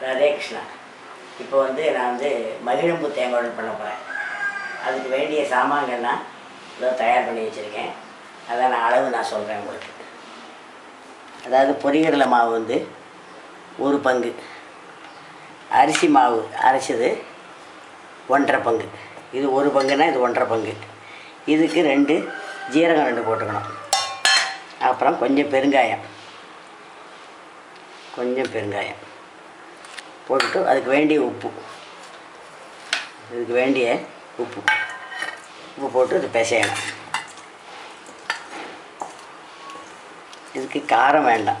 ராதே கிருஷ்ணா. இப்போ நான் மகிழம்பு தேங்காய் பண்ண போகிறேன். அதுக்கு வேண்டிய சாமான்கள்லாம் இதோ தயார் பண்ணி வச்சுருக்கேன். அதான் அளவு சொல்கிறேன் உங்களுக்கு. அதாவது பொரிகடலை மாவு ஒரு பங்கு, அரிசி மாவு அரைச்சது 1.5 பங்கு. இது ஒரு பங்குன்னா இது 1.5 பங்கு. இதுக்கு 2 ஜீரகம் 2 போட்டுக்கணும். அப்புறம் கொஞ்சம் பெருங்காயம் போட்டுட்டு அதுக்கு வேண்டிய உப்பு போட்டு இது பிசையணும். இதுக்கு காரம் வேண்டாம்.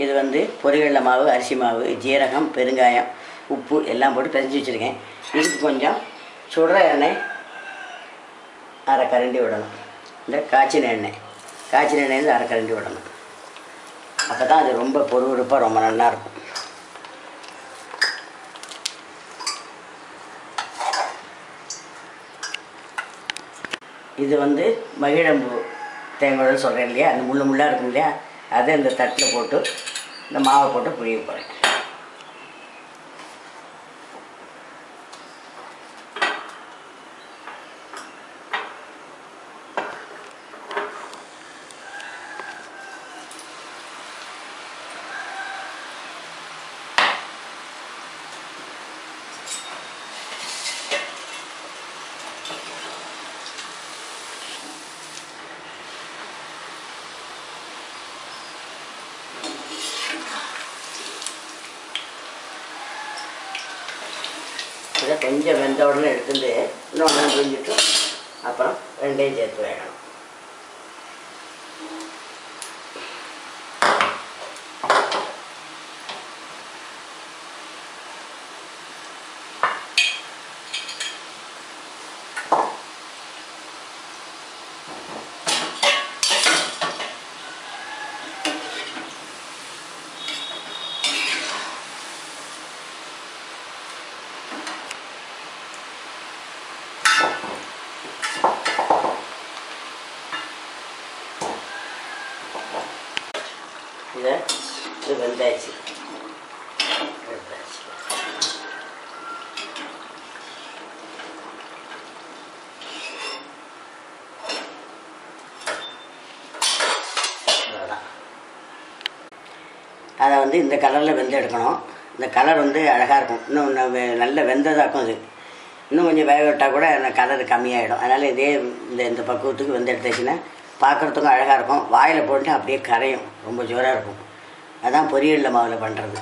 இது பொரிகடலை மாவு, அரிசி மாவு, ஜீரகம், பெருங்காயம், உப்பு எல்லாம் போட்டு பிசைஞ்சு வச்சுருக்கேன். இதுக்கு கொஞ்சம் சுடுற எண்ணெய் 1/2 கரண்டி விடணும். இந்த காய்ச்சின எண்ணெய் 1/2 கரண்டி விடணும். அப்போ தான் அது ரொம்ப பொறுப்பாக ரொம்ப நல்லாயிருக்கும். இது மகிழம்பு தேங்காய்னு சொல்கிறேன் இல்லையா, அந்த முள்ளாக இருக்கும் இல்லையா, அதை இந்த தட்டில் போட்டு இந்த மாவை போட்டு புழிய போகிறேன். இதை கொஞ்சம் வெந்த உடனே எடுத்துட்டு இன்னொன்று புரிஞ்சுட்டு அப்புறம் 2ஐயும் சேர்த்து வேகணும். இது வெந்தாச்சு. அதை இந்த கலரில் வெந்து எடுக்கணும். இந்த கலர் அழகாக இருக்கும். இன்னும் நல்ல வெந்ததாக்கும். இது இன்னும் கொஞ்சம் வேக விட்டால் கூட அந்த கலர் கம்மியாகிடும். அதனால் இதே இந்த பக்குவத்துக்கு வெந்து எடுத்துச்சுன்னா பார்க்குறதுக்கும் அழகாக இருக்கும். வாயில் போட்டு அப்படியே கரையும், ரொம்ப ஜோராக இருக்கும். அதான் பொரியல்ல மாவில் பண்ணுறது.